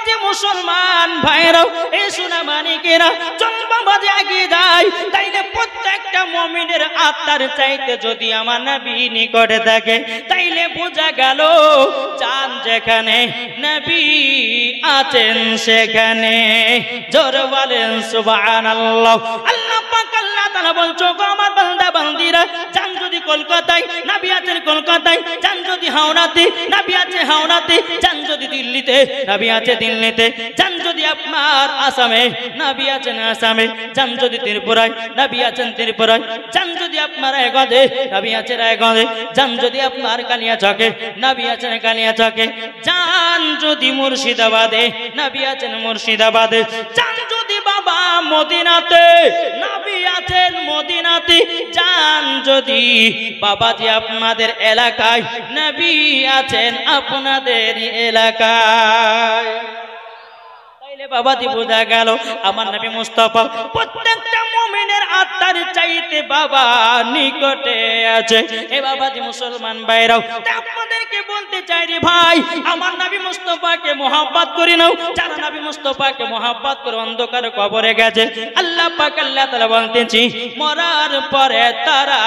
যে মুসলমান ভাইরাও এই সোনা মানিকেরা চল বাবাজি এগিয়ে যায় তাইলে প্রত্যেকটা মুমিনের আত্মার চাইতে যদি আমার নবী নিকটে থাকে তাইলে বোঝা গেল জান যেখানে নবী আছেন সেখানে জোরে বলেন সুবহানাল্লাহ। আল্লাহ পাক আল্লাহ তাআলা বলছো গো আমার বান্দা বান্দিরা জান যদি কলকাতায় নবী আছেন কলকাতায়, জান যদি হাওড়াতে নবী আছে হাওড়াতে, জান যদি দিল্লিতে নবী আছে দিল্লিতে, জান যদি আপনার আসামে নবী আছেন আসামে, জান যদি ত্রিপুরায় নবী আছেন ত্রিপুরায়, জান যদি আপনার রায়গঞ্জে নবী আছেন রায়গঞ্জে, জান যদি আপনার কালিয়াচকে নবী আছেন কালিয়াচকে, জান যদি মুর্শিদাবাদে নবী আছেন মুর্শিদাবাদে, জান যদি বাবা মদিনাতে নবী আছেন মদিনাতে, জান যদি বাবাজি আপনাদের এলাকায় নবী আছেন আপনাদের এলাকায়, তাইলে বাবাজি বোঝা গেল আমার নবী মুস্তাফা প্রত্যেকটা মুমিনের আত্মার চাইতে বাবা নিকটে আছে। এ বাবাজি মুসলমান ভাইরাও আপনাদেরকে বলতে চাই রে ভাই আমার নবী মুস্তাফাকে মহব্বত করে নাও। যারা নবী মুস্তাফাকে মহব্বত করে অন্ধকার কবরে গেছে আল্লাহ পাক আল্লাহ তাআলা বলতেছি মরার পরে তারা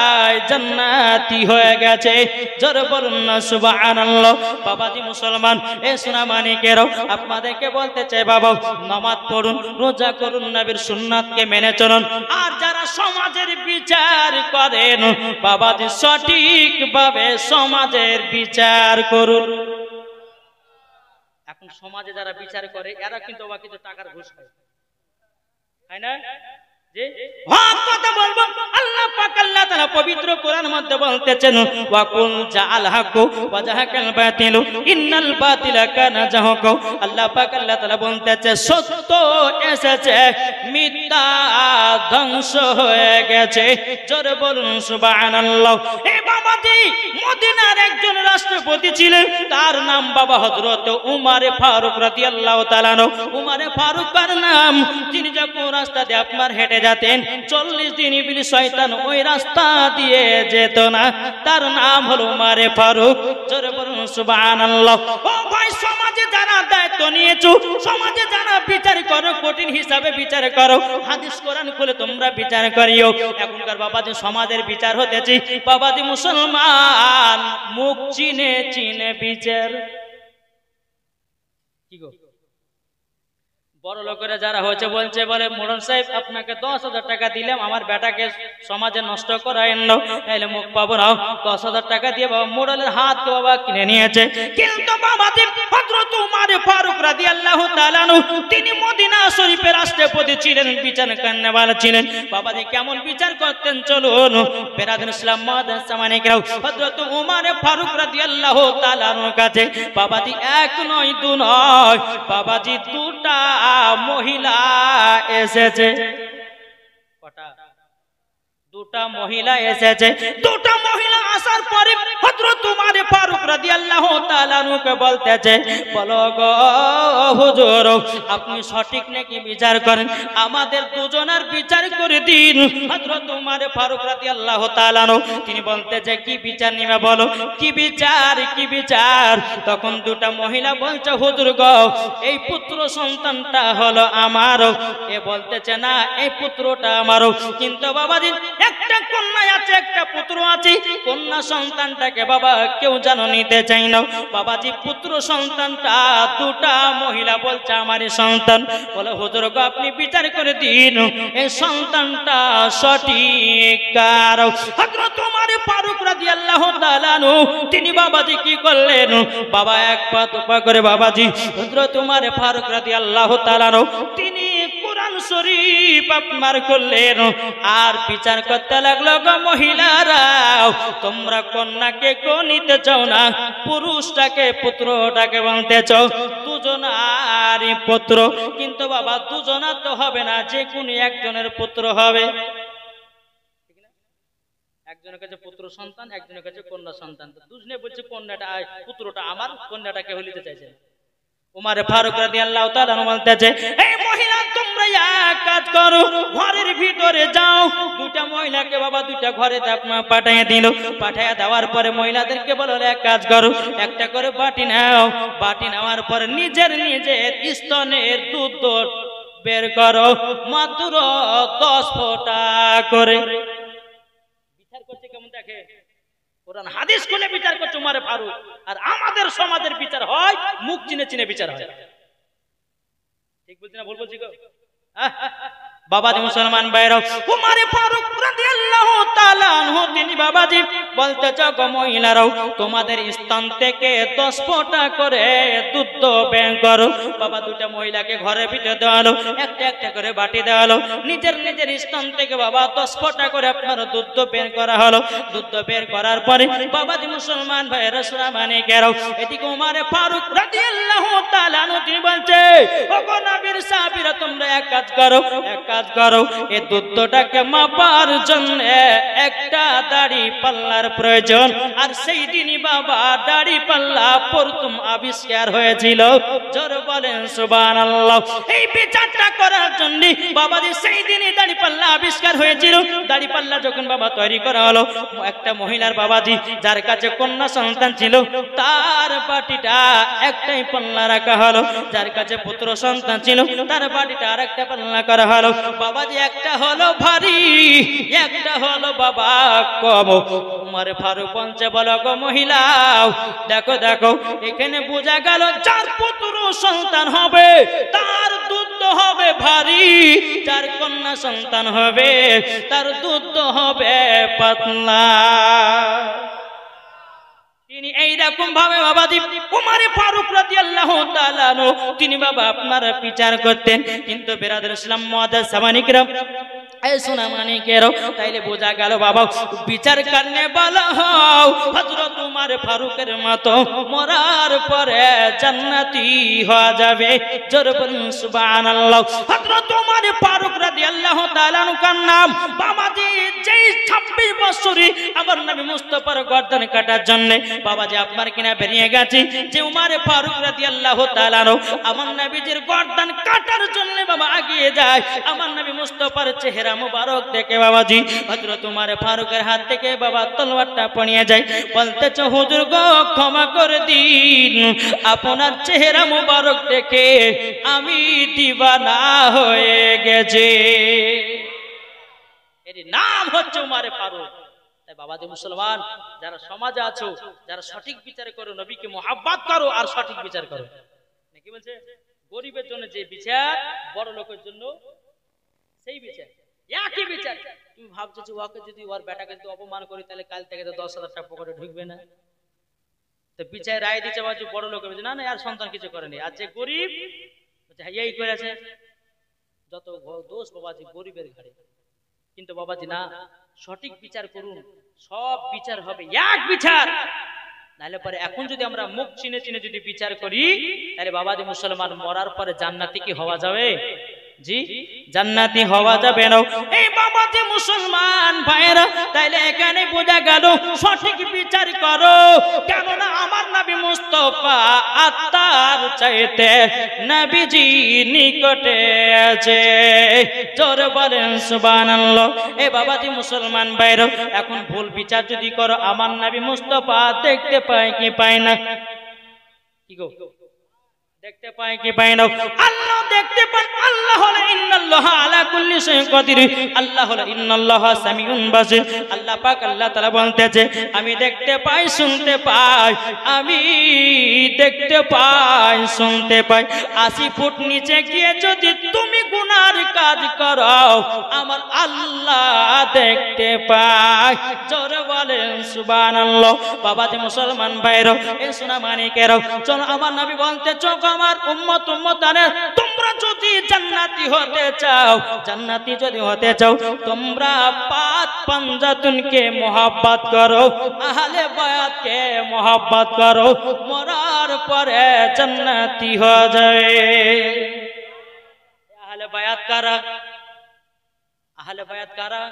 জান্নাতি হয়ে গেছে। জোরে বলুন না সুবহানাল্লাহ। বাবাজি মুসলমান এ সোনা মানিকেরাও আপনাদেরকে বলতে চাই বাবা নামাজ পড়ুন, রোজা করুন, নবীর সুন্নাতকে মেনে চলুন। আর যারা সমাজের বিচার করেন বাবাজি সঠিকভাবে সমাজের বিচার করুন। এখন সমাজে যারা বিচার করে এরা কিন্তু বাবা কিছু টাকার ঘুষ খায়, তাই না? যে হক কথা বলবো আল্লাহ পাক আল্লাহ তাআলা পবিত্র কোরআন মধ্যে বলতেছেন ওয়া কুল জাআল হাকু ওয়া জাহাকাল বাতিলু ইন্নাল বাতিলা কানা জাহুকা। আল্লাহ পাক আল্লাহ তাআলা বলতেছে সত্য এসেছে মিথ্যা ধ্বংস হয়ে গেছে। জোরে বলুন সুবহানাল্লাহ। এই বাবাজি মদিনার একজন রাষ্ট্রপতি ছিলেন, তার নাম বাবা হযরত উমর ফারুক রাদিয়াল্লাহু তাআলা। উমর ফারুকের নাম, তিনি যখন রাস্তা দিয়ে আপনার হেঁটে যাতেন 40 দিন ইবলিস শয়তান ওই রাস্তা দিয়ে যেত না। তার নাম হলো উমর ফারুক। জোরে বলুন সুবহানাল্লাহ। ও ভাই সমাজে যারা দায়িত্ব নিয়েছো, সমাজে যারা বিচার করো, কঠিন হিসাবে বিচার করো, হাদিস কোরআন খুলে তোমরা বিচার করিও। এখনকার বাবাজি সমাজের বিচার হতেছে বাবাজি মুসলমান মুখ চিনে চিনে বিচার। কি গো বড় লোকেরা যারা হয়েছে বলছে বলে মোড়ন সাহেব আপনাকে 10,000 টাকা দিলাম আমার বেটাকে সমাজে নষ্ট করায়েন না, তাইলে মুখ পাবো না। 10,000 টাকা দিয়ে বাবা মোড়লের হাত বাবা কিনে নিয়েছে। কিন্তু বাবাজি হযরত উমর ফারুক রাদিয়াল্লাহু তাআলা তিনি মদিনা শরীফের রাষ্ট্রপতি ছিলেন, বিচার করনেওয়ালা ছিলেন। বাবাজি কেমন বিচার করতেন চলুন বেরাদুল ইসলাম মাদান সামানিকরাও হযরত উমর ফারুক রাদিয়াল্লাহু তাআলার কাছে বাবাজি এক নয় দু নয় বাবাজি দুটা মহিলা এসেছে। কটা? দুটা মহিলা এসেছে। দুটা মহিলা আসার পরে হযরত উমর ফারুক রাদিয়াল্লাহু তাআলা কে বলতেছে বলো গো হুজুর আপনি সঠিক নাকি বিচার করেন, আমাদের দুজনের বিচার করে দিন। হযরত উমর ফারুক রাদিয়াল্লাহু তাআলা তিনি বলতেছে কি বিচার নিবে বলো, কি বিচার কি বিচার? তখন দুটা মহিলা বলছে হুজুর গো এই পুত্র সন্তানটা হলো আমার। এ বলতেছে না এই পুত্রটা আমারও, কিন্তু বাবাজি একটা কন্যা আছে একটা পুত্র আছে, কন্যা সন্তানটাকে বাবা কেউ যেন নিতে চাই না। বাবাজি পুত্র সন্তানটা দুটা মহিলা বলছে আমারই সন্তান। বলে হুজুর গো আপনি বিচার করে দিন এই সন্তানটা সঠিক কার। হযরত উমর ফারুক রাদিয়াল্লাহু তাআলা তিনি বাবাজি কি করলেন, বাবা এক পা দুপা করে বাবাজি হযরত উমর ফারুক রাদিয়াল্লাহু তাআলা তিনি কোরআন শরীফ আপনার করলেন আর বিচার করতে লাগলো গো মহিলারা তোমরা কন্যাকে কেউ নিতে চাও না, পুরুষটাকে পুত্রটাকে বলতে চাও, দুজনারই পুত্র। কিন্তু বাবা দুজনার তো হবে না, যে কোনো একজনের পুত্র হবে। একজনের কাছে পুত্র সন্তান, একজনের কাছে কন্যা সন্তান। দুজনে বলছে কন্যাটা পুত্রটা আমার, কন্যাটাকে হলিতে চাইছে। উমর ফারুক রাদিয়াল্লাহু তাআলা বলতেছে এই মহিলা তোমরা এক কাজ করো, ঘরের ভিতরে যাও, দুটা মহিলাকে বাবা দুটা ঘরে পাঠিয়ে দিল। পাঠিয়ে দেওয়ার পরে মহিলাদেরকে বলো এক কাজ করো, একটা করে বাটি নাও, বাটি নেওয়ার পরে নিজের নিজের স্তনের দুধ বের করো, মাত্র 10 ফোঁটা করে। বিচার করছে কেমন দেখে, কোরআন হাদিস খুলে বিচার করছে উমারে ফারুক। আর আমাদের সমাজের বিচার হয় মুখ চিনে চিনে বিচার হয়। ঠিক বলছি না ভুল বলছি গো? বাবাজি মুসলমান ভাইরাও, উমারে ফারুক রাদিয়াল্লাহু তাআলা আনহু তিনি বাবাজি বলতে চাও গো মহিলারাও, তোমাদের স্থান থেকে 10 ফোঁটা করে দুধ বের করো। বাবা দুটা মহিলাকে ঘরের ভিতরে দেওয়া হলো, একটা একটা করে বাটি দেওয়া হলো, নিজের নিজের স্থান থেকে বাবা 10 ফোঁটা করে আপনার দুধ বের করা হলো। দুধ বের করার পরে বাবাজি মুসলমান ভাইরা সুরামানে গেরাও, এদিকে উমারে ফারুক রাদিয়াল্লাহু তাআলা আনহু তিনি বলছে, ও গো নবীর সাহাবীরা তোমরা এক কাজ করো, এক কাজ করো, এই দুধটাকে মাপার জন্য একটা দাড়ি পাল্লার প্রয়োজন। আর সেই দিনই বাবা দাড়ি পাল্লা প্রথম আবিষ্কার হয়েছিল। জোরে বলেন সুবহানাল্লাহ। এই বিচারটা করার জন্য বাবাজি সেই দিনই দাড়ি পাল্লা আবিষ্কার হয়েছিল। দাড়ি পাল্লা যখন বাবা তৈরি করা হলো, একটা মহিলার বাবাজি যার কাছে কন্যা সন্তান ছিল তার বাটিটা একটাই পাল্লা রাখা হলো, যার কাছে পুত্র সন্তান ছিল তার বাটিটা আরেকটা পাল্লা করা হলো। বাবাজি একটা হলো ভারী, একটা হলো বাবা কম। উমারে ফারুক বলছে বলো গো মহিলা, দেখো দেখো এখানে বোঝা গেল যার পুত্র সন্তান হবে তার দুধ হবে ভারী, যার কন্যা সন্তান হবে তার দুধ হবে পাতলা। তিনি এইরকম ভাবে বাবাজি উমারে ফারুক রাদিয়াল্লাহু তাআলা আনহু তিনি বাবা আপনারা বিচার করতেন। কিন্তু বিরাদর ইসলাম মুআদ্দাস সামানিকরাম এই সোনা মানিকেরও তাইলে বোঝা গেল বাবা বিচার করনে वाला হও হযরত উমার ফারুকের মতো মরার পরে জান্নাতি হয়ে যাবে। জোরে বলুন সুবহানাল্লাহ। হযরত উমার ফারুক রাদিয়াল্লাহু তাআলা আনহুর নাম বাবাজি যেই 26 বছরে আমার নবী মুস্তাফার গর্দন কাটার জন্য বাবাজি আপনার কিনা বেরিয়ে গেছে যে উমার ফারুক রাদিয়াল্লাহু তাআলা আনহু আমার নবীজির গর্দন কাটার জন্য বাবা এগিয়ে যায়। আমার নবী মুস্তাফার চেহারা মুবারক দেখে বাবাজি হযরত উমার ফারুকের হাত থেকে বাবা তলোয়ারটা পড়িয়ে যায়। বলতেছে হুজুর গো ক্ষমা করে দিন, আপনার চেহারা মুবারক দেখে আমি দিওয়ানা হয়ে গেছি। এর নাম হচ্ছে উমারে ফারুক। তাই বাবাজি মুসলমান যারা সমাজে আছো, যারা সঠিক বিচার করো, নবীকে মুহাব্বত করো আর সঠিক বিচার করো। নাকি বলছে গরিবের জন্য যে বিচার, বড় লোকের জন্য সেই বিচার, একই বিচার। তুমি ভাবছো যে ওকে যদি ওর বেটাকে যদি অপমান করি তাহলে কাল থেকে তো 10,000 টাকা পকেটে ঢুকবে না। তো বিচার রায় দিচ্ছে বাবা বড় লোক বলছে না না আর সন্তান কিছু করেনি, আর যে গরিব বলছে হ্যাঁ এই করেছে, যত দোষ বাবাজি গরিবের ঘাড়ে। কিন্তু বাবাজি না, সঠিক বিচার করুন, সব বিচার হবে এক বিচার। নাহলে পরে এখন যদি আমরা মুখ চিনে চিনে যদি বিচার করি তাহলে বাবাজি মুসলমান মরার পরে জান্নাতি কি হওয়া যাবে? জি জান্নাতি হওয়া যাবে না। এই বাবাজি মুসলমান ভাইরা তাইলে এখানে বোঝা গেল সঠিক বিচার করো, কেননা আমার নবী মুস্তাফা আত্মার চাইতে নবীজি নিকটে আছে। জোরে বলেন সুবহানাল্লাহ। এই বাবাজি মুসলমান ভাইরা এখন ভুল বিচার যদি করো আমার নবী মুস্তাফা দেখতে পায় কি পায় না? কি গো দেখতে পায় কি পায় না? আল্লাহ দেখতে পান। আল্লাহ হলো ইন্নাল্লাহা আলা কুল্লি শাইইন কাদির। আল্লাহ হলো ইন্নাল্লাহা সামিউন বাসির। আল্লাহ পাক আল্লাহ তাআলা বলতেছে আমি দেখতে পাই, শুনতে পাই, আমি দেখতে পাই, শুনতে পাই। 80 ফুট নিচে গিয়ে যদি তুমি গুনার কাজ করো আমার আল্লাহ দেখতে পায়। জোরে বলেন সুবহানাল্লাহ। বাবাজি মুসলমান ভাইরা এই সোনা মানিকেরা চলো আমার নবী বলতে চোখ আমার উম্মত উম্মতানে তোমরা যদি জান্নাতি হতে চাও, জান্নাতি যদি হতে চাও তোমরা পাঁচ পাঞ্জাতুনকে মোহাব্বত করো, আহলে বায়াতকে মোহাব্বত করো, মরার পরে জান্নাতি হয়ে যাবে। আহলে বায়াত কারা? আহলে বায়াত কারা?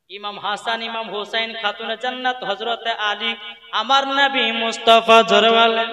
ইমাম হাসান, ইমাম হুসাইন, খাতুনে জান্নাত হযরতে আলী, আমার নবী মুস্তাফা। জোরে বলেন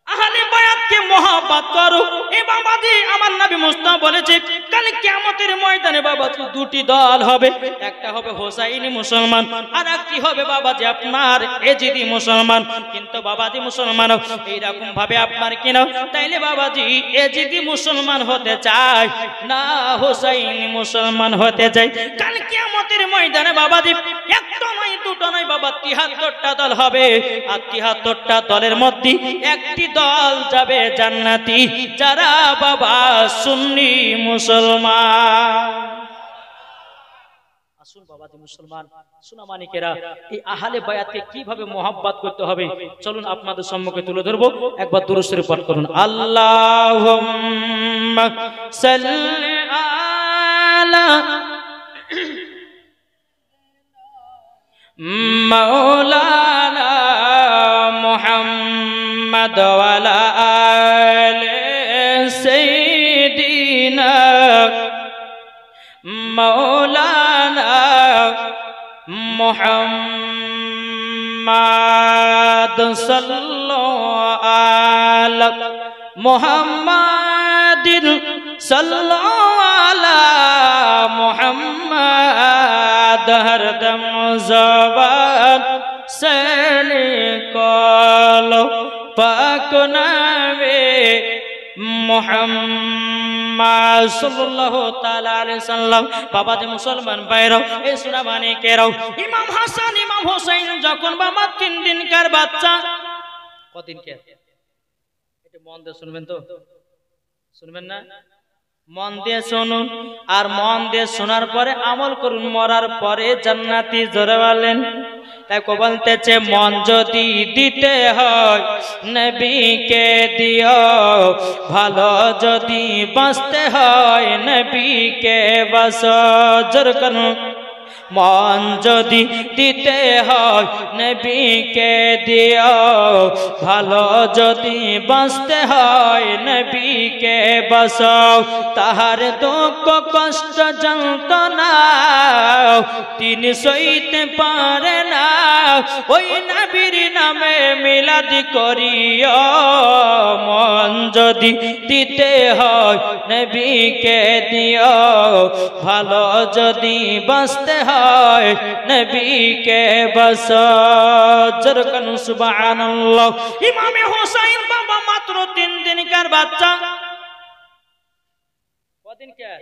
আহলে বায়াত কে নবীকে মহব্বত করো। এ বাবাজি আমার নবী মুস্তাফা বলেছে কাল কিয়ামতের ময়দানে বাবাজি দুটি দল হবে, একটা হবে হোসাইনি মুসলমান আর একটি হবে বাবাজি আপনার এজিদি মুসলমান। কিন্তু বাবাজি মুসলমান এইরকম ভাবে আপনার কিনা তাইলে বাবাজি এজিদি মুসলমান হতে চায় না হোসাইনি মুসলমান হতে চায়। কাল কিয়ামতের ময়দানে বাবাজি একটা নয় দুটো নয় বাবা ৭৩টা দল হবে, আর ৭৩টা দলের মধ্যে একটি দল যাবে জান্নাতি, যারা বাবা সুন্নি মুসলমান। আসুন বাবাজি মুসলমান সুনামানিকেরা, এই আহলে বায়াতকে কিভাবে মোহাব্বত করতে হবে চলুন আপনাদের সম্মুখে তুলে ধরবো। একবার দুরূদ শরীফ পাঠ করুন। আল্লাহুম্মা সাল্লি আলা মাওলানা মুহাম্মদ ওয়া আলা আলি সাইয়্যিদিনা মাওলানা মুহাম্মদ সাল্লাল্লাহু আলা মুহাম্মাদিন সাল্লাল্লাহু আলা মুহাম্মদ হরদম জবান से निकालो पाक नबी मुहम्मद सल्लल्लाहु ताला अलैहि वसल्लम। बाबा जी मुसलमान भाइराও এই সুনামানিকেরাও ইমাম হাসান ইমাম হোসেন যখন বাবা 3 দিনকার বাচ্চা, কদিনকার এটা মন দিয়ে শুনবেন তো, শুনবেন না? মন দিয়ে শুনুন আর মন দিয়ে শোনার পরে আমল করুন, মরার পরে জান্নাতি জোরে বলেন। তাই কো বলতেছে মন যদি দিতে হয় নবীকে দিও, ভালো যদি বাঁচতে হয় নবীকে বাঁচো। জোর করুন। মন যদি দিতে হয় নবীকে দিও, ভালো যদি বাঁচতে হয় নবীকে বাঁচাও। তাহার দুঃখ কষ্ট যন্ত্রণা তিনি সইতে পারে না, ওই নবীর নামে মিলাদ করিও। মন যদি দিতে হয় নবীকে দিও, ভালো যদি বাঁচতে হয় নবীকে বাঁচাও। জোরে বলুন সুবহানাল্লাহ। ইমামে হোসেন বাবা মাত্র 3 দিনকার বাচ্চা। কদিনকার?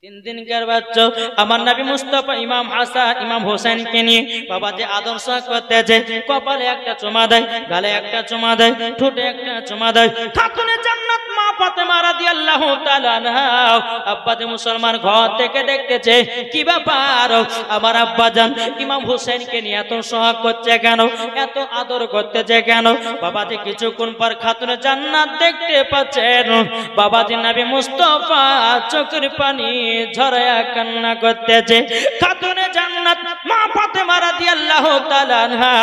3 দিনকার বাচ্চা। আমার নবী মুস্তাফা ইমাম হাসান ইমাম হোসেনকে নিয়ে বাবা যে আদর্শ করতেছে, কপালে একটা চুমা দেয়, গালে একটা চুমা দেয়, ঠোঁটে একটা চুমা দেয়। খাতুনে জান্নাত মা ফাতেমা রাদিয়াল্লাহু তাআলা আনহা আব্বা যে মুসলমান ঘর থেকে দেখতেছে কি ব্যাপার, আমার আব্বা জান ইমাম হোসেনকে নিয়ে এত সোহাগ করছে কেন, এত আদর করতেছে কেন? বাবা যে কিছুক্ষণ পর খাতুনে জান্নাত দেখতে পাচ্ছেন, বাবা যে নবী মুস্তাফা চোখের পানি ঝরায়া কান্না করতেছে। খাতুনে জান্নাত মা ফাতেমা রাদিয়াল্লাহু তাআলা আনহা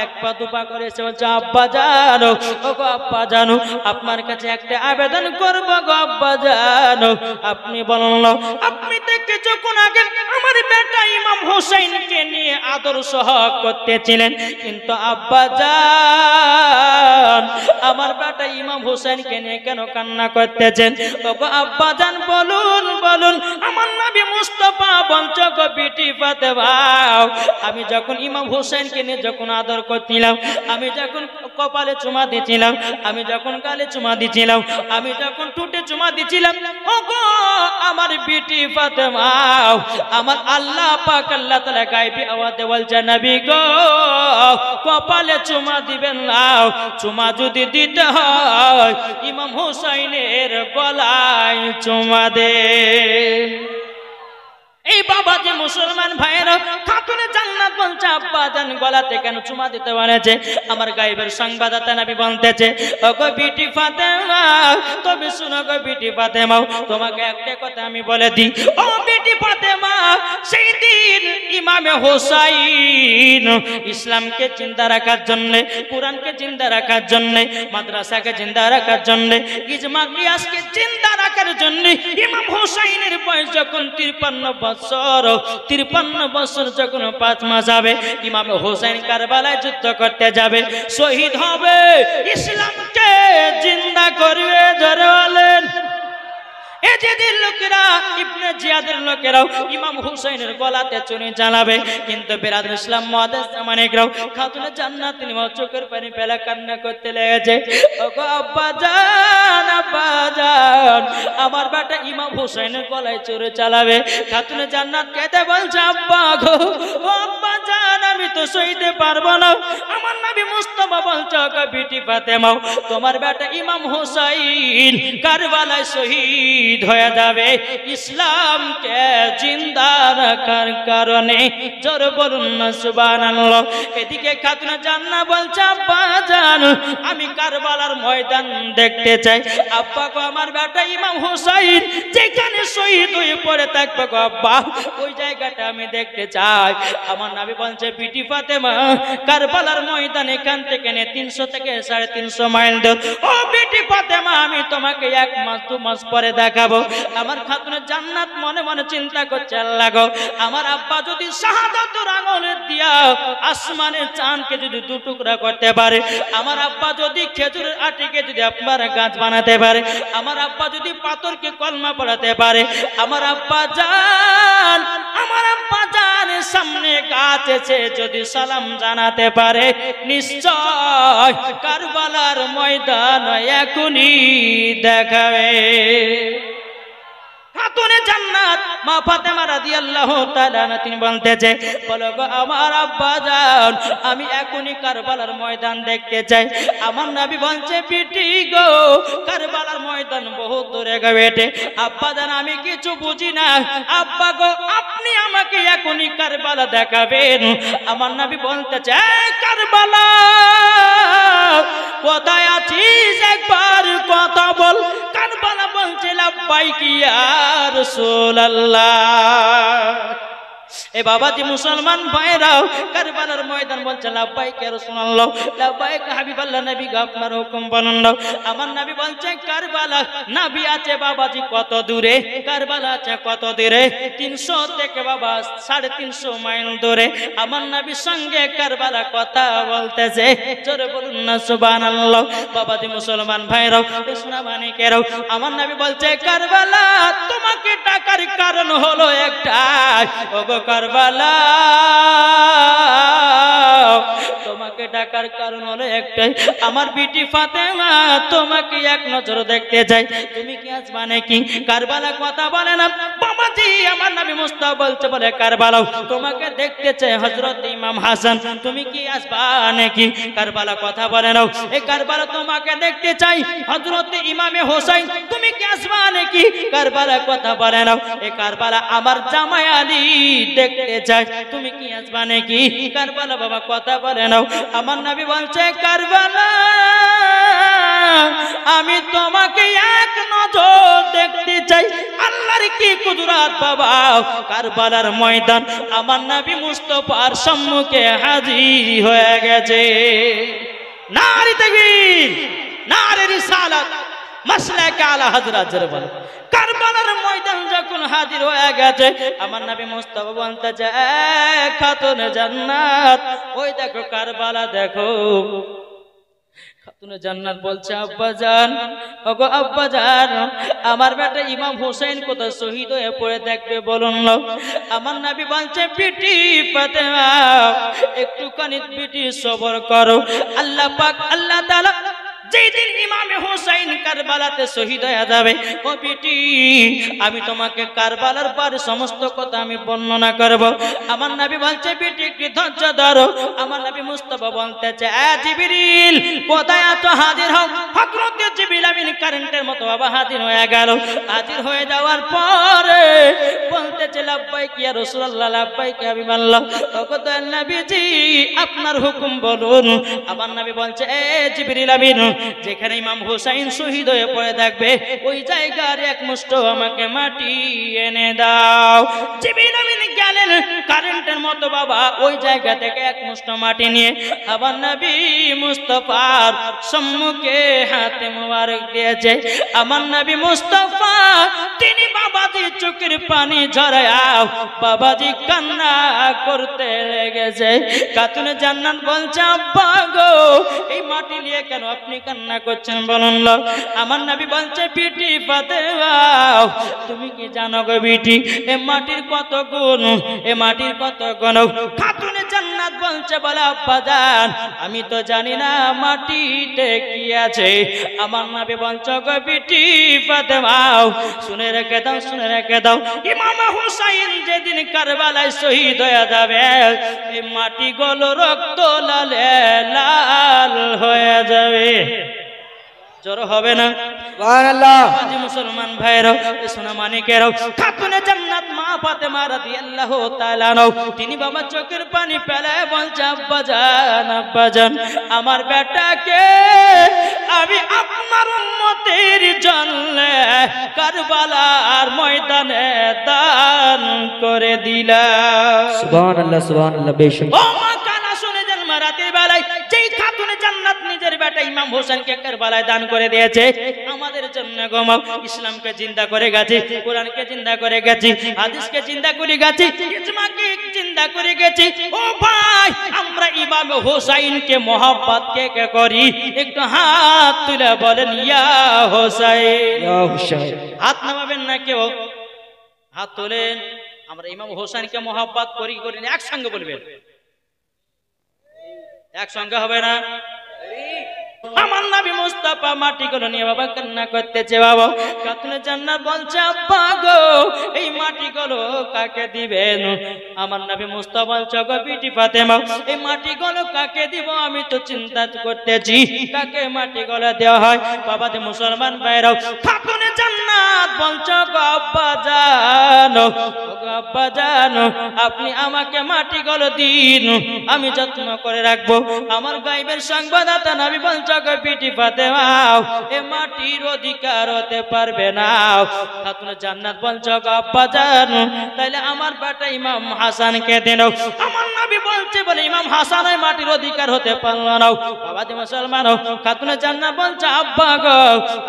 এক পা দুপা করেছে, বলছে আব্বা জানো, ওগো আব্বা জানো, আপনার কাছে একটা আবেদন করব গো আব্বা জানো। আপনি বলুন, আপনি তো কিছুক্ষণ আগে আমার বেটা ইমাম হোসেনকে নিয়ে আদর সোহাগ করতেছিলেন, কিন্তু আব্বা জান আমার বেটা ইমাম হোসেনকে নিয়ে কেন কান্না করতেছেন? ওগো আব্বা জান বলুন বলুন। আমার নবী মুস্তাফা বলছো গো বিটি ফাতেমা, আমি যখন ইমাম হোসেনকে নিয়ে যখন আদর করছিলাম, আমি যখন কপালে চুমা দিছিলাম, আমি যখন গালে চুমা দিছিলাম, আমি যখন ঠোঁটে চুমা দিছিলাম, ওগো আমার বিটি ফাতেমা, আমার আল্লাহ পাক আল্লাহ তাআলা গায়বী আওয়াজে বলছে নবী গো কপালে চুমা দিবেন না, চুমা যদি দিতে হয় ইমাম হোসেনের গলায় চুমা দেন। এই বাবা যে মুসলমান ভাইরা খাতুনে জান্নাত বলছে আব্বা জান গলাতে কেন চুমা দিতে বলেছে? আমার গায়েবের সংবাদদাতা নবী বলতেছে ওগো বিটি ফাতেমা, তবে শুনো গো বিটি ফাতেমা, তোমাকে একটা কথা আমি বলে দিই, ও বিটি ফাতেমা, সেই দিন ইমামে হোসাইন ইসলামকে জিন্দা রাখার জন্য, কোরআনকে জিন্দা রাখার জন্য, মাদ্রাসাকে জিন্দা রাখার জন্য, ইজমা কিয়াসকে জিন্দা রাখার জন্য ইমাম হোসাইনের বয়স যখন 53 বছর যখন 5 মাস হবে, ইমাম হোসেন কারবালায় যুদ্ধ করতে যাবে, শহীদ হবে, ইসলামকে কে জিন্দা করবে জোরে বলেন। এজিদের লোকেরা ইবনে জিয়াদের লোকেরাও ইমাম হুসাইনের গলাতে ছুরি চালাবে, কিন্তু বিরাদর ইসলাম মুআদ্দাস জামানিকরাও খাতুনে জান্নাত তিনি চোখের পানি ফেলে কান্না করতে লেগেছে। ওগো আব্বা জান, আব্বা জান, আমার বেটা ইমাম হুসাইনের গলায় ছুরি চালাবে। খাতুনে জান্নাত কেঁদে বলছে, আব্বা গো, ও আব্বা জান, আমি তো সইতে পারবো না। আমার নবী মুস্তাফা বলছে, ওগো বিটি ফাতেমা, তোমার বেটা ইমাম হুসাইন কারবালায় শহীদ হয়ে যাবে ইসলামকে জিন্দা রাখার কারণে। জোরে বলুন না সুবহানাল্লাহ। এদিকে খাতুনে জান্নাত বলছে, আব্বা জান, আমি কারবালার ময়দান দেখতে চাই। আব্বা গো, আমার বেটা ইমাম হুসাইন যেখানে শহীদ হয়ে পড়ে থাকবে গো আব্বা, ওই জায়গাটা আমি দেখতে চাই। আমার নবী বলছে, বিটি ফাতেমা, কারবালার ময়দান এখান থেকে 300 থেকে 350 মাইল দূর। ও বিটি ফাতেমা, আমি তোমাকে 1 মাস 2 মাস পরে দেখাবো। আমার খাতুনে জান্নাত মনে মনে চিন্তা করছে, আল্লাহ গো, আমার আব্বা যদি শাহাদাতের আঙ্গুল দিয়া আসমানের চাঁদকে যদি 2 টুকরা করতে পারে, আমার আব্বা যদি খেজুরের আটিকে যদি আপনার গাছ বানাতে পারে, আমার আব্বা যদি পাথরকে কলমা পড়াতে পারে, আমার আব্বা জান, আমার আব্বা জানের সামনে গাছ এসে যদি সালাম জানাতে পারে, নিশ্চয় কারবালার ময়দান এখনই দেখাবে। খাতুনে জান্নাত মা ফাতেমা রাদিয়াল্লাহু তাআলা আনহা তিনি বলতেছে, বলো গো আমার আব্বা জান, আমি এখনই কারবালার ময়দান দেখতে চাই। আমার নবী বলছে, বিটি গো, কারবালার ময়দান বহুত দূরে গো বেটে। আব্বা জান, আমি কিছু বুঝি না। আব্বা গো, আপনি আমাকে এখনই কারবালা দেখাবেন। আমার নবী বলতেছে, কারবালা কোথায় আছিস, একবার কথা বল। কারবালা বলছে, লাব্বাইক ইয়া রাসূলুল্লাহ। এ বাবাজি মুসলমান ভাইরাও, কারবালার ময়দান বলছে, লাব্বাইক ইয়া রাসূলুল্লাহ, লাব্বাইক হাবিবাল্লাহ, নবী গো আপনার হুকুম বলুন না। আমার নবী বলছে, কারবালা নবী আছে বাবাজি কত দূরে? কারবালা আছে কত দূরে? 300 থেকে বাবা 350 মাইল দূরে। আমার নবীর সঙ্গে কারবালা কথা বলতেছে। জোরে বলুন না সুবহানাল্লাহ। বাবাজি মুসলমান ভাইরাও, সোনা মানিকেরাও, আমার নবী বলছে, কারবালা তোমাকে ডাকার কারণ হলো একটাই। ওগো কারবালা, তোমাকে ডাকার কারণ হলো একটাই, আমার বিটি ফাতেমা তোমাকে এক নজর দেখতে চাই। তুমি কি আসবা নাকি? কারবালা কথা বলে না বাবাজি। আমার নবী মুস্তাফা বলছে, বলে কারবালা তোমাকে দেখতে চাই হযরত ইমাম হাসান, তুমি কি আসবা নাকি? কারবালা কথা বলে না, এই কারবালা তোমাকে দেখতে চাই হযরত ইমামে হোসেন, তুমি কি আসবা নাকি? কারবালা কথা বলে না, এই কারবালা আমার জামাই আলী দেখতে চাই, তুমি কি আসবা নাকি? কারবালা বাবা কথা বলে না। আমার নবী বলছে, কারবালা আমি তোমাকে এক নজর দেখতে চাই। আল্লাহর কি কুদরত বাবা। কারবালার ময়দান আমার নবী মুস্তাফার সম্মুখে হাজির হয়ে গেছে। নারে তাকবীর, নারে রিসালাত, মাসলাকে আলা হযরত। জোরে বলো। কারবালার ময়দান যখন হাজির হয়ে গেছে, আমার নবী মুস্তাফা বলতেছে, খাতুনে জান্নাত, ওই দেখো কারবালা দেখো। খাতুনে জান্নাত বলছে, আব্বা জান, ওগো আব্বা জান, আমার বেটা ইমাম হোসেন কোথায় শহীদ হয়ে পড়ে দেখবে বলুন না। আমার নবী বলছে, বিটি ফাতেমা একটুখানি বিটি সবর করো। আল্লাহ পাক আল্লাহ তাআলা যেদিন ইমামে হোসেন কারবালাতে শহীদ হয়ে যাবে, ও বেটি আমি তোমাকে কারবালার পর সমস্ত কথা আমি বর্ণনা করব। আমার নবী বলছে, বেটি একটু ধৈর্য ধরো। আমার নবী মুস্তাফা বলতেছে, জিবরিল কোথায় আছো, হাজির হও। হযরত জিবরিল আমিন কারেন্টের মতো বাবা হাজির হয়ে গেল। হাজির হয়ে যাওয়ার পরে বলতেছে, লাব্বাইক ইয়া রাসূলুল্লাহ, লাব্বাইক ইয়া হাবিবাল্লাহ। ওগো দয়াল নবীজি আপনার হুকুম বলুন। আমার নবী বলছে, জিবরিল আমিন, যেখানে ইমাম হোসেন শহীদ হয়ে পড়ে থাকবে ওই জায়গার এক মুষ্ঠ আমাকে মাটি এনে দাও। জিবরিল আমিন গেলেন কারেন্টের মতো বাবা ওই জায়গা থেকে এক মুষ্ঠ মাটি নিয়ে আমার নবী মুস্তাফার সম্মুখে হাতে মোবারক দিয়েছে। আমার নবী মুস্তাফা তিনি বাবা বাবাজি চোখের পানি ঝরাও, বাবাজি কান্না করতে লেগেছে। খাতুনে জান্নাত বলছে আব্বা গো এই মাটি নিয়ে কেন আপনি কান্না করছেন বলুন? আমার নবী বলছে বিটি ফাতেমা তুমি কি জানো গো বিটি এ মাটির কত গুণ, এ মাটির কত গুণ। খাতুনে জান্নাত বলছে বলে আব্বা জান আমি তো জানি না মাটিতে কি আছে। আমার নবী বলছে গো বিটি ফাতেমা শুনে রেখে দাও, শুনে রেখে দাও, ইমাম হুসাইন যেদিন কারবালায় শহীদ হয়ে যাবে এই মাটিগুলো রক্ত লালে লাল হয়ে যাবে। জোর হবে না সুবহানাল্লাহ? মুসলমান ভাইরা সোনা মানিকেরাও খাতুনে জান্নাত মা ফাতেমা রাদিয়াল্লাহু তাআলা তিনি বাবা চোখের পানি ফেলে বলছে আব্বা জান, আব্বা জান আমার বেটাকে আমি আপনার উম্মতের জন্য কারবালার ময়দানে দান করে দিলাম। সুবহানাল্লাহ সুবহানাল্লাহ। বেশক ও মা কানা শুনে যান মা রাতের বেলায় যেই খাতুনে জান্নাত নিজের বেটা ইমাম হোসেনকে কারবালায় দান করে দিয়েছে আমাদের জন্য গো ইসলামকে জিন্দা করে গেছে, কোরআনকে জিন্দা করে গেছে, হাদিসকে জিন্দা করে গেছে, ইজমাকে জিন্দা করে গেছে। ও ভাই আমরা ইমাম হোসাইনকে মহব্বত কে কে করি একটু হাত তুলে বলেন ইয়া হোসাইন, ইয়া হুসাইন। হাত নামাবেন না কেউ, হাত তোলেন। আমরা ইমাম হোসেনকে মহব্বত করি করি না একসঙ্গে বলবেন, একসঙ্গে হবে না? আমার নবী মুস্তাফা মাটিগুলো নিয়ে বাবা কান্না করতেছে। বাবা খাতুনে জান্নাত বলছে আব্বা গো এই মাটিগুলো কাকে দিবেন? আমার নবী মুস্তাফা বলছে গো বিটি ফাতেমা এই মাটিগুলো কাকে দিব আমি তো চিন্তা করতেছি কাকে মাটিগুলো দেওয়া হয়। বাবা যে মুসলমান ভাইরাও খাতুনে জান্নাত বলছে গো আব্বা জানো, আব্বা জানো আপনি আমাকে মাটিগুলো দিন আমি যত্ন করে রাখবো। আমার গায়েবের সংবাদদাতা নবী বলছে গো বিটি ফাতেমা এ মাটির অধিকার হতে পারবে না। খাতুনে জান্নাত বলছে গো আব্বা জানো তাইলে আমার বেটা ইমাম হাসানকে দেন। আমার নবী বলছে বলে ইমাম হাসান এই মাটির অধিকার হতে পারলো না। বাবা যে মুসলমান খাতুনে জান্নাত বলছে আব্বা গো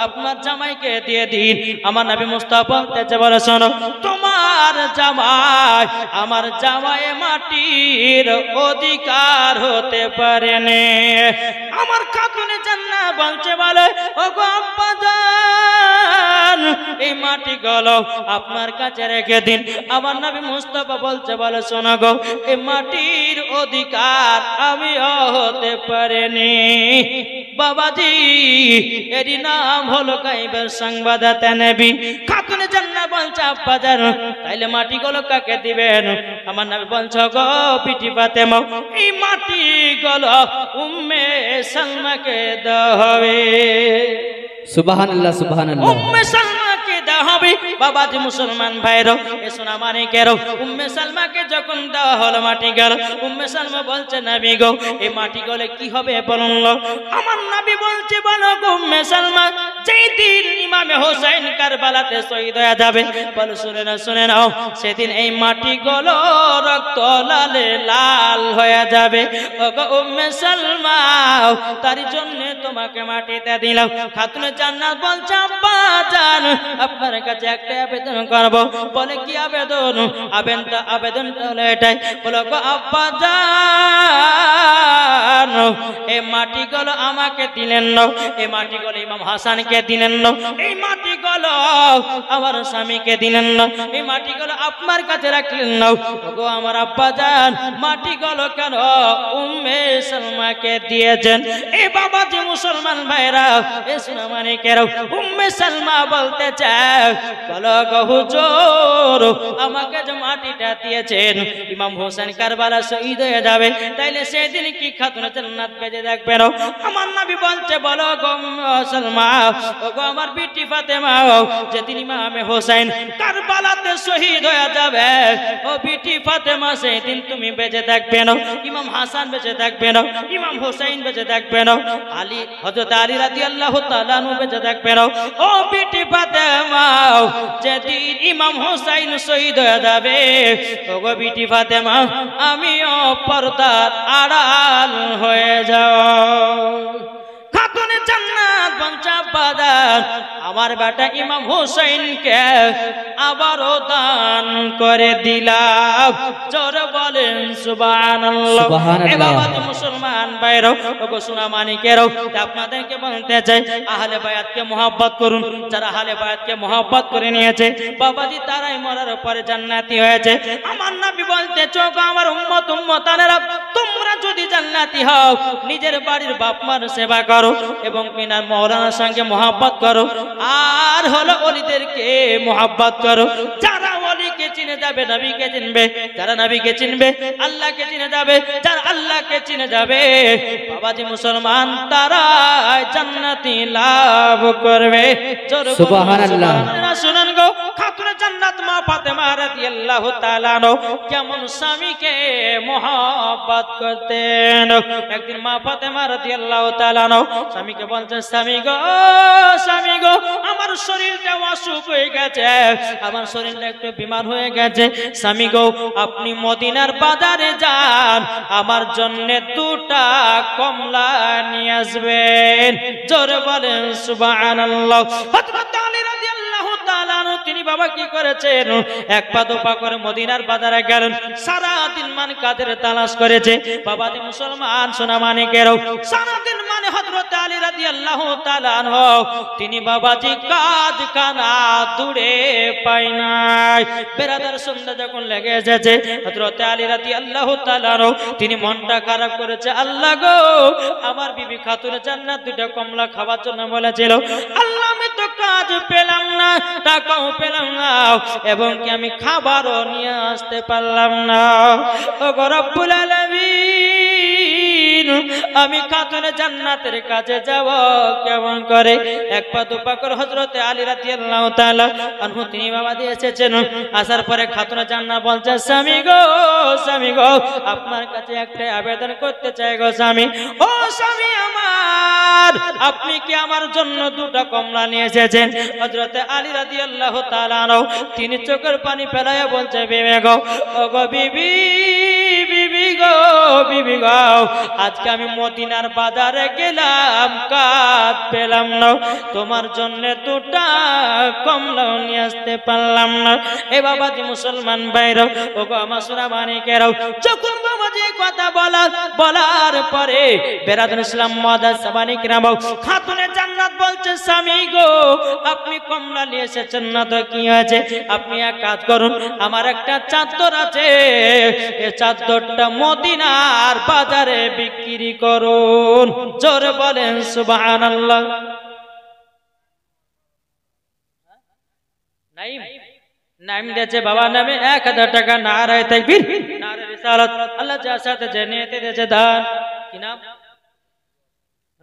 আপনার জামাইকে দিয়ে দিন। আমার নবী মুস্তাফা বলতেছে বলে শোনো তোমার জামাই আমার জামাই মাটির অধিকার হতে পারেনি। আমার খাতুনে জান্নাত বলছে বলে ও গো আব্বা জান এই মাটি গুলো আপনার কাছে রেখে দিন। আমার নবী মুস্তাফা বলছে বলে শোনো গো এই মাটির অধিকার আমিও হতে পারিনি। বাবাজি এরই নাম হলো গায়েবের সংবাদদাতা নবী। খাতুনে জান্নাত বলছে আব্বা জান তাইলে মাটিগুলো কাকে দিবেন? আমার নবী বলছে গো বিটি ফাতেমা এই মাটিগুলো উম্মে সালমাকে দেওয়া হবে। সুবহানাল্লাহ সুবহানাল্লাহ। উম্মে সালমাকে দেওয়া হবে। বাবা যে মুসলমান ভাইরো এ সোনা মানিকেরো উম্মে সালমাকে যখন দেওয়া হলো মাটি গেল উম্মে সালমা বলছে নবী গো এই মাটি গলে কি হবে বলুন? আমার নবী বলছে বলো গো উম্মে সালমা যেই দিন ইমামে হোসেন কারবালাতে শহীদ হয়ে যাবে বলো শুনে নাও, শুনে নাও সেদিন এই মাটি গুলো রক্ত লালে লাল হয়ে যাবে। ও গো উম্মে সালমা তার জন্য তোমাকে মাটিতে দিলাম। খাতুনে জান্নাত বলছে আব্বা জান আপনার কাছে একটা আবেদন করব। বলে কি আবেদন? আবেদনটা হলো এটাই বলো গো আব্বা জান এই মাটিগুলো আমাকে দিলেন না, এই মাটিগুলো ইমাম হাসানকে দিলেন না, এই মাটিগুলো আমার স্বামীকে দিলেন না, এই মাটিগুলো আপনার কাছে রাখলেন না। গো আমার আব্বা জান মাটিগুলো কেন উম্মে সালমাকে দিয়েছেন? এই বাবা যে মুসলমান ভাইরা এ সোনা মানিকেরা উম্মে সালমা বলতে চায় বলো গো হুজুর আমাকে যে মাটিটা দিয়েছেন ইমাম হোসেন কারবালা শহীদ হয়ে যাবে তাইলে সেদিন কি খাতুনে জান্নাত বেজে দেখবে না? আমার নবী বলছে বলো গো সালমা ও গো আমার বিটি ফাতেমা যেদিন ইমাম হোসেন কারবালাতে শহীদ হয়ে যাবে ও বিটি ফাতেমা সেদিন তুমি বেঁচে থাকবে না, ইমাম হাসান বেঁচে থাকবে না, ইমাম হোসেন বেঁচে থাকবে না, আলী হযরত আলী রাদিয়াল্লাহু তাআলা আনহু বেঁচে থাকবে না। ও বিটি ফাতেমা যেদিন ইমাম হোসেন শহীদ হয়ে যাবে ও গো বিটি ফাতেমা আমিও পর্দার আড়াল হয়ে যাও। খাতুনে জান্নাত বঞ্চা বাজার আমার বেটা ইমাম হুসাইনকে আবারও দান করে দিলাম। জোরে বলেন সুবহানাল্লাহ। এ বাবা মুসলমান ভাইরা ওগো সোনা মানিকেরও আপনাদেরকে বলতে চাই আহলে বায়াতকে মহব্বত করুন। যারা আহলে বায়াতকে মহব্বত করে নিয়েছে বাবাজি তারাই মরার পরে জান্নাতি হয়েছে। আমার নবী বলতে চোখ আমার উম্মতানেরা তোমরা যদি জান্নাতি হও নিজের বাড়ির বাপ মার সেবা করো এবং কিনার মাওলানার সঙ্গে মহব্বত করো আর হলো ওলিদেরকে মহব্বত করো। যারা ওলিকে চিনে যাবে নবীকে চিনবে, যারা নবীকে চিনবে আল্লাহকে চিনে যাবে, যারা আল্লাহকে চিনে যাবে বাবাজি মুসলমান তারা জান্নাতি লাভ করবে। সুবহানাল্লাহ। শুনুন গো খাতুনে জান্নাত মা ফাতেমা রাদিয়াল্লাহু তাআলা আনহা কেমন স্বামীকে মহব্বত করতেন। একদিন মা ফাতেমা রাদিয়াল্লাহু তাআলা আনহা স্বামীকে বলছেন স্বামী গো আমার শরীরটা অসুখ হয়ে গেছে, আমার শরীরটা একটু বিমার হয়ে গেছে। স্বামী গো আপনি মদিনার বাজারে যান আমার জন্য দুটা কমলা নিয়ে আসবেন। জোরে বলেন সুবহানাল্লাহ। হযরত আলী রাদিয়াল্লাহু তাআলা তিনি বাবা কি করেছেন এক পা দুপা করে মদিনার বাজারে গেলেন। সারা দিন মানে কাদের তালাশ করেছে বাবাজি মুসলমান সোনা মানিকেরও সারা দিন মানে হযরত আলী রাদিয়াল্লাহু তাআলা আনহু তিনি বাবাজি কাজ কানা দূরে পায় নাই। বেরাদার সন্ধ্যা যখন লেগে এসেছে হযরত আলী রাদিয়াল্লাহু তাআলা আনহু তিনি মনটা খারাপ করেছে। আল্লাহ গো আমার বিবি খাতুনে জান্নাত দুটো কমলা খাওয়ার জন্য বলেছিল, আল্লাহ আমি তো কাজ পেলাম না, টাকাও পেলাম না এবং কি আমি খাবারও নিয়ে আসতে পারলাম না। ও রব্বুল আলামিন আমি খাতুনে জান্নাতের কাছে যাব কেমন করে? এক পা দুপা করে হযরত আলী রাদিয়াল্লাহু তাআলা আনহু তিনি বাবা দিয়ে এসেছেন। আসার পরে খাতুনে জান্নাত বলছে স্বামী গো আপনার কাছে একটা আবেদন করতে চাই গো স্বামী। ও স্বামী আমার আপনি কি আমার জন্য দুটো কমলা নিয়ে এসেছেন? হযরত আলী রাদিয়াল্লাহু তাআলা আনহু তিনি চোখের পানি ফেলায়া বলছে বিবি গো ও গো বিবি গো আজকে আমি মদিনার বাজারে গেলাম কাজ পেলাম না, তোমার জন্য দুটা কমলা নিয়ে আসতে পারলাম না। এ বাবাজি মুসলমান ভাইরা ও গো আমার সোনা মানিকেরাও যখন বাবাজি কথা বলার পরে বেরাদুল ইসলাম মুআদ্দাস মানিকেরাও খাতুনে জান্নাত বলছে স্বামী গো আপনি কমলা নিয়ে এসেছেন না তো কি হয়েছে? আপনি এক কাজ করুন আমার একটা চাদর আছে এই চাদরটা মদিনার বাজারে বিক্রি করুন। জোরে বলেন সুবহানাল্লাহ। নাইম দিয়েছে বাবা নামে 1000 টাকা। নারায়ে তাকবীর, নারায়ে রিসালাত। আল্লাহ যার সাথে জানিয়েতে দিয়েছে দান কি নাম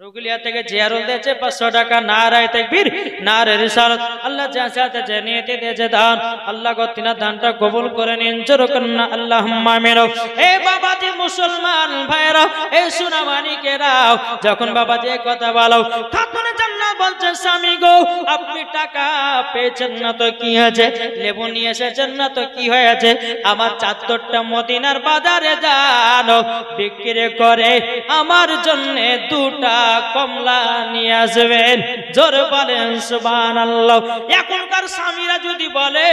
রুগলিয়া থেকে জিয়ারুল দিয়েছে 500 টাকা। নারায়ে তাকবীর, নারায়ে রিসালাত। আল্লাহ যার সাথে জানিয়েতে দিয়েছে দান আল্লাহ গো তিনা দানটা কবুল করে নিন। জোরে করুন আল্লাহুম্মা আমিন। এ বাবাজি মুসলমান ভাইরা এই সোনা মানিকেরা যখন বাবাজি কথা বলো খাতুনে জান্নাত বলছে স্বামী গো আপনি টাকা পেয়েছেন না তো কি হয়েছে? লেবু নিয়ে এসেছেন না তো কি হয়েছে? আমার চাদরটা মদিনার বাজারে যান বিক্রি করে আমার জন্য দুটা কমলা নিয়ে আসবেন। জোরে বলেন সুবহানাল্লাহ। এখনকার স্বামীরা যদি বলে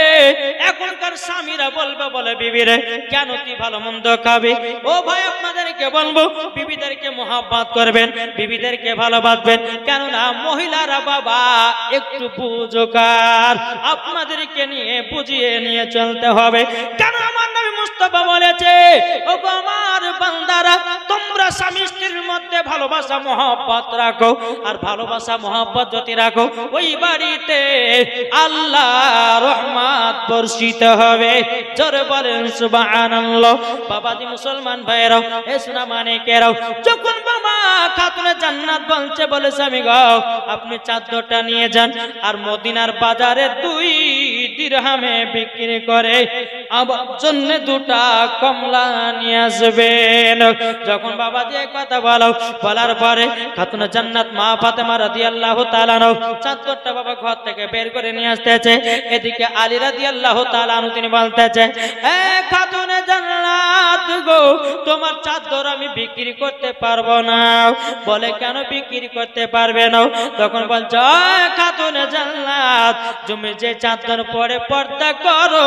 এখনকার স্বামীরা বলে বিবিরে কেন তুই ভালো মন্দ খাবি? ও ভাই আপনাদেরকে বলবো বিবিদেরকে মহব্বত করবেন, বিবিদেরকে ভালোবাসবেন। কেননা মহিলারা বাবা একটু বুঝকার, আপনাদেরকে নিয়ে বুঝিয়ে নিয়ে চলতে হবে। কেন আমার নবী মুস্তাফা বলেছে ও আমার বান্দারা তোমরা স্বামী স্ত্রীর মধ্যে ভালোবাসা মহব্বত রাখো, আর ভালোবাসা মহব্বত যদি রাখো ওই বাড়িতে আল্লাহ রহমত বর্ষিত হবে। জোরে বলেন সুবহানাল্লাহ। বাবাজি মুসলমান ভাইরাও এ সোনা মানিকেরাও যখন বাবা খাতুনে জান্নাত বলছে বলে স্বামী গো আপনি চাদরটা নিয়ে যান আর মদিনার বাজারে 2 দিরহামে বিক্রি করে আমার জন্য দুটা কমলা নিয়ে আসবেন। যখন বাবা যে কথা বলার পরে খাতুন জান্নাত মা ফাতেমা রাদিয়াল্লাহু তাআলা চাদরটা বাবা ঘর থেকে বের করে নিয়ে আসতেছে। এদিকে আলী রাদিয়াল্লাহু তাআলা তিনি বলতেছে, এ খাতুন জান্নাত গো, তোমার চাদর আমি বিক্রি করতে পারবো না। বলে কেন বিক্রি করতে পারবে না? তখন বলছে, খাতুন জান্নাত, তুমি যে চাদর পরে পর্দা করো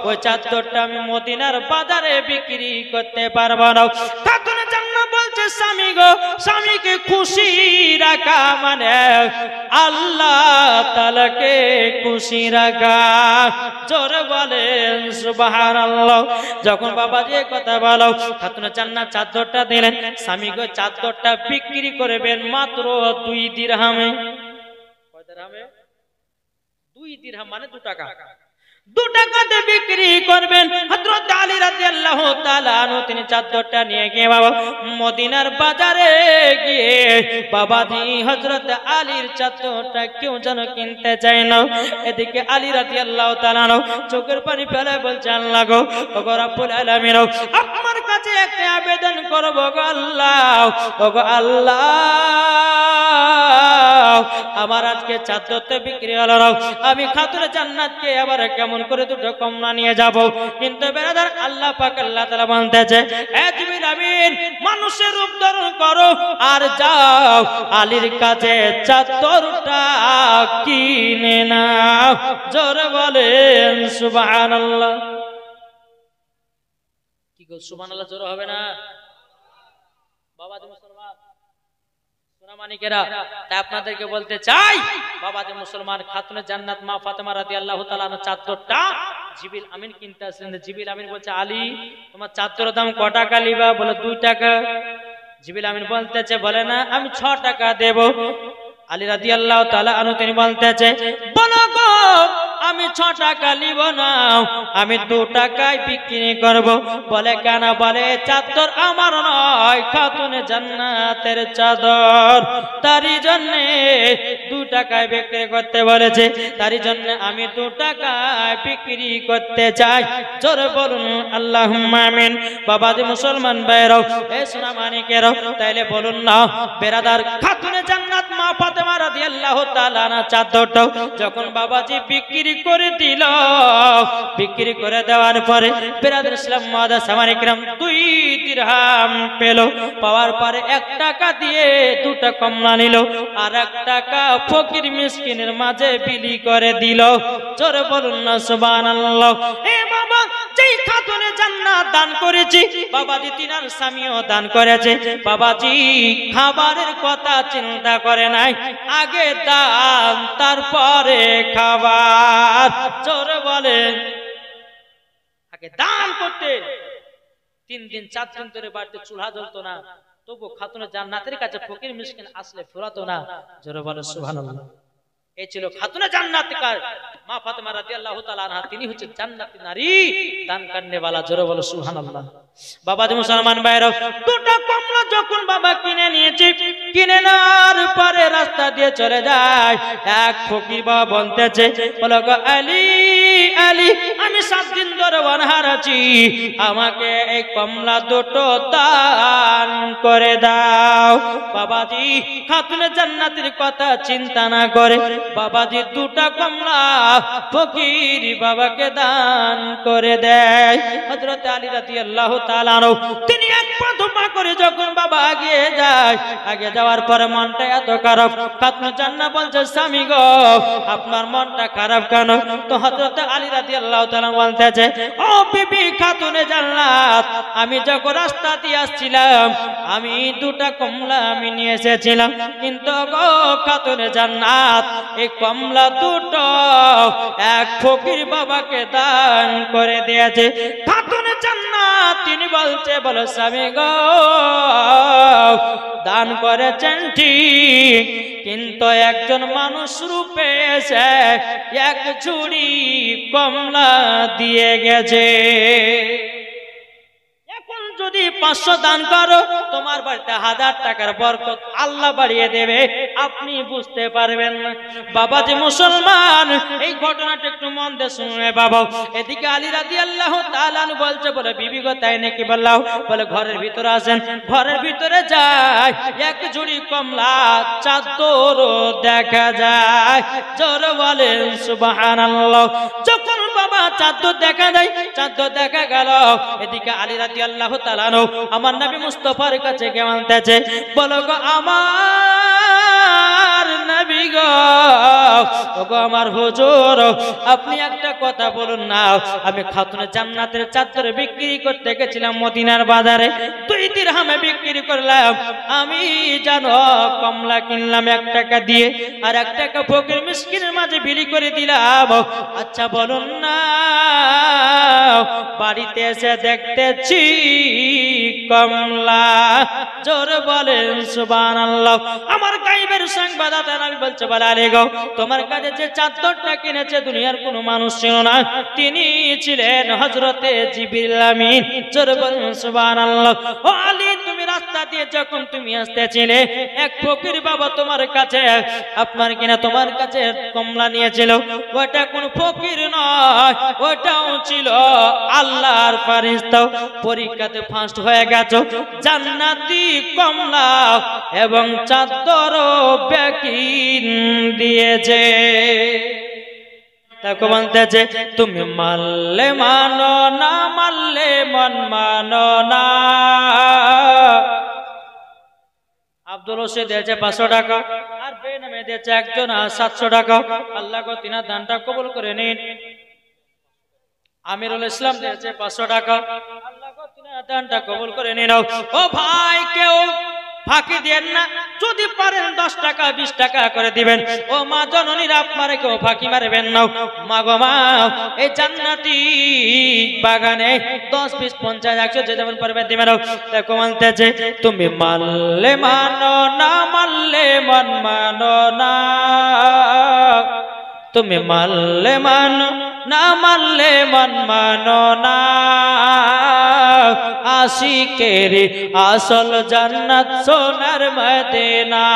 ওই চাদরটা আমি মদিনার বাজারে বিক্রি করতে পারবো না। খাতুন জান্নাত বলছে, স্বামী গো, স্বামীকে খুশি রাখা মানে আল্লাহ তাআলাকে খুশি রাখা। জোরে বলেন সুবহানাল্লাহ। যখন বাবা যে কথা বলো খাতুন জান্নাত চাদরটা দিলেন, স্বামী গো চাদরটা বিক্রি করবেন মাত্র 2 দিরহামে। কয় দিরহামে? 2 দিরহাম মানে 2 টাকা। 2 টাকাতে বিক্রি করবেন। হযরত আলী রাদিয়াল্লাহু তাআলা আনহু তিনি চাদরটা নিয়ে গিয়ে বাবা মদিনার বাজারে গিয়ে বাবাজি হযরত আলীর চাদরটা কেউ যেন কিনতে চায় না। এদিকে আলী রাদিয়াল্লাহু তাআলা চোখের পানি ফেলে বলছে, আল্লাহ গো, ওগো রব্বুল আলামিন, আপনার কাছে একটা আবেদন করব গো আল্লাহ, ওগো আল্লাহ, আমার আজকে চাদরটা বিক্রি হলো না, আমি খাতুন জান্নাতকে আবার কেমন করে 2টা কমলা নিয়ে যাব। কিন্তু বেরাদার আল্লাহ পাক আল্লাহ তাআলা বলতেছে, এ জিবরিল আমিন, মানুষের রূপ ধারণ করো আর যাও আলীর কাছে চাদরটা কিনে নাও। জোরে বলেন সুবহানাল্লাহ। কি গো সুবহানাল্লাহ জোরে হবে না? বাবা তুমি মুসলমান সোনামানিকেরা, তাই আপনাদেরকে বলতে চাই, বাবা যে মুসলমান খাতুন জান্নাত মা ফাতেমা রাদিয়াল্লাহু তাআলা চাদরটা জিবরিল আমিন কিনতে আসলেন। জিবরিল আমিন বলছে, আলী তোমার চাদরের দাম কত টাকা লিবা? বলে 2 টাকা। জিবরিল আমিন বলতেছে, বলে না আমি 6 টাকা দেব। আলী রাদিয়াল্লাহু তাআলা আনহু তিনি বলতেছে, বলো গো আমি 6 টাকা লিব না, আমি 2 টাকায় বিক্রি করব। বলে কেন? বলে চাদর আমার নয়, খাতুন জান্নাতের চাদর, তারই জন্য 2 টাকায় বিক্রি করতে বলেছে, তারই জন্য আমি 2 টাকায় বিক্রি করতে চাই। জোরে বলুন আল্লাহুম্মা আমিন। বাবাজি মুসলমান ভাইরাও, এ সোনা মানিকেরাও, তাইলে বলুন না বেরাদার, খাতুন জান্নাত মা ফাতেমা রাদিয়াল্লাহু তাআলা চাদরটা যখন বাবাজি বিক্রি করে দিল, বিক্রি করে দেওয়ার পরে বেরাদার ইসলাম মাদার সামানিক রাম 2 দিরহাম পেল। পাওয়ার পরে 1 টাকা দিয়ে 2টা কমলা নিল, আর 1 টাকা ফকির মিসকিনের মাঝে বিলি করে দিল। জোরে বলুন না সুবহানাল্লাহ। এ বাবা, যেই খাতুনে জান্নাত দান করেছি বাবাজি তিনার স্বামীও দান করেছে। বাবাজি খাবারের কথা চিন্তা করে নাই, আগে দান তারপরে খাবার। জোরে বলেন, আগে দান করতে। 3 দিন 4 দিন ধরে বাড়িতে চুলা জ্বলতো না, তবু খাতুনে জান্নাতের কাছে ফকির মিসকিন আসলে ফুরাতো না। জোরে বলেন সুবহানাল্লাহ। এই ছিল খাতুনে জান্নাতিকার মা ফাতেমা রাদিয়াল্লাহু তাআলা আনহা, তিনি হচ্ছে জান্নাতি নারী, দান করনে वाला। জোরে বলো সুবহানাল্লাহ। বাবাজি মুসলমান ভাইরা, 2টা কমলা যখন বাবা কিনে নিয়েছে, কিনে নেওয়ার পরে রাস্তা দিয়ে চলে যায়, এক ফকির বাবা বলতেছে, বলো গো আলী, আলী আমি 7 দিন ধরে অনাহার আছি, আমাকে এই কমলা 2টো দান করে দাও। বাবাজি খাতুনে জান্নাতের কথা চিন্তা না করে বাবাজি 2টা কমলা ফকির বাবাকে দান করে দেয়। হযরত আলী রাদিয়াল্লাহু তাআলা তিনি 1 পা 2 পা করে যখন বাবা আগে যায়, আগে যাওয়ার পরে মনটা এত খারাপ, খাতুনে জান্নাত বলছে, স্বামী গো আপনার মনটা খারাপ কেন? তো হযরত আলী রাদিয়াল্লাহু তাআলা বলতেছে, ও বিবি খাতুনে জান্নাত, আমি যখন রাস্তা দিয়ে আসছিলাম আমি 2টা কমলা আমি নিয়ে এসেছিলাম, কিন্তু গো খাতুনে জান্নাত এই কমলা 2টো এক ফকির বাবাকে দান করে দিয়েছে। খাতুনে জান্নাত তিনি বলছে, বলো স্বামী গো দান করেছেন ঠিক, কিন্তু একজন মানুষ রূপে এসে 1 ঝুড়ি কমলা দিয়ে গেছে। যদি 500 দান করো তোমার বাড়িতে 1000 টাকার বরকত আল্লাহ বাড়িয়ে দেবে। আপনি বুঝতে পারবেন না। বাবাজি মুসলমান, এই ঘটনাটা একটু মন দিয়ে শুনে বাবা। এদিকে আলী রাদিয়াল্লাহু তাআলা আনহু বলছে, বলে বিবি গো তাই নাকি? বললাম, বলে ঘরের ভিতরে আসেন। ঘরের ভিতরে যায়, এক জুড়ি কমলা চাদর দেখা যায়। জোরে বলেন সুবহানাল্লাহ। যখন বাবা চাদর দেখা যায়, চাদর দেখা গেল, এদিকে আলী রাদিয়াল্লাহু তাআলা আনহু আমার নবী মুস্তাফার কাছে কে মানতেছে, বলো গো আমার নবী গো, ওগো আমার হুজুর, আপনি একটা কথা বলুন না। আমি খাতুনে জান্নাতের চাদর বিক্রি করতে গেছিলাম মদিনার বাজারে, 2 দিরহামে বিক্রি করলাম। আমি জানো কমলা কিনলাম 1 টাকা দিয়ে, আর 1 টাকা ফকির মিসকিনের মাঝে বিলি করে দিলাম। আচ্ছা বলুন না, বাড়িতে এসে দেখতেছি কমলা। জোরে বলেন সুবহানাল্লাহ। আমার গায়েবের সংবাদদাতা নবী বলছে, বলে আলী গো, তোমার কাছে যে চাদরটা কিনেছে দুনিয়ার কোনো মানুষ ছিল না, তিনি ছিলেন হযরতে জিবরিল আমিন। জোরে বলেন সুবহানাল্লাহ। ও আলী, তুমি রাস্তা দিয়ে যখন তুমি আসতেছিলে, এক ফকির বাবা তোমার কাছে, আপনার কিনা তোমার কাছে কমলা নিয়েছিল। ওটা কোন ফকির নয়, ওটাও ছিল আল্লাহর ফেরেশতা। পরীক্ষাতে ফার্স্ট হয়ে গেছো, জান্নাতি কমলা এবং চাদরও বেকিন দিয়েছে। তাকে বলতেছে, তুমি মানলে মানো, না মানলে মন মানো না। আব্দুল রশিদ দিয়েছে 500 টাকা, আর বেনামে দিয়েছে একজন 700 টাকা। আল্লাহ গো তিনার দানটা কবুল করে নিন। আমিরুল ইসলাম দিয়েছে 500 টাকা। আল্লাহ গো তিনার দানটা কবুল করে নিন। ও ভাই, কেউ ফাঁকি দেন না, যদি পারেন 10 টাকা 20 টাকা করে দিবেন। ও মা জননীরা, আপনারা কেউ ফাঁকি মারবেন না। মা গো মা, এই জান্নাতি বাগানে 10 20 50 100 যে যেমন পারবে দিবেন। দেখো মানতেছে, তুমি মানলে মানো, না মানলে মন মানো না। তুমি মানলে মানো, না মানলে মন মানো না। আশিকের আসল জান্নাত সোনার মদিনা,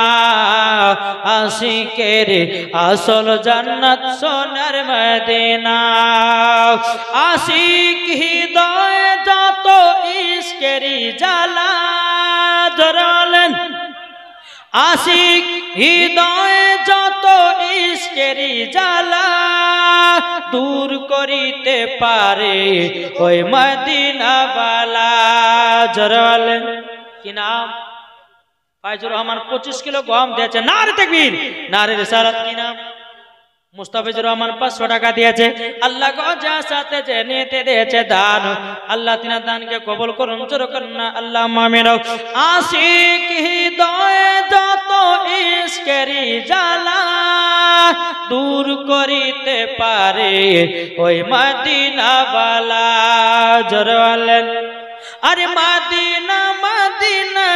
আশিকের আসল জান্নাত সোনার মদিনা। আশিক হৃদয় যত ইশকেরি জ্বালা, জরালেন আশিক হৃদয় যত ইশকেরি জ্বালা, দূর করিতে পারে ওই মদিনাওয়ালা। জরালেন কি নাম? ফাইজুর রহমান 25 কিলো গম দিয়েছে। নারে তাকবীর, নারে রিসালাত। কি নাম? মুস্তাফিজুর রহমান 500 টাকা দিয়েছে। আল্লাহ গো যা সাথে যে নিতে দিয়েছে দান, আল্লাহ তিনার দানকে কবুল করুন। জোরে করুন না আল্লাহ আমিন। আশিক হৃদয় যত ইশকেরি জ্বালা, দূর করিতে পারে ওই মদিনাওয়ালা। জোরে বলেন, আরে মদিনা মদিনা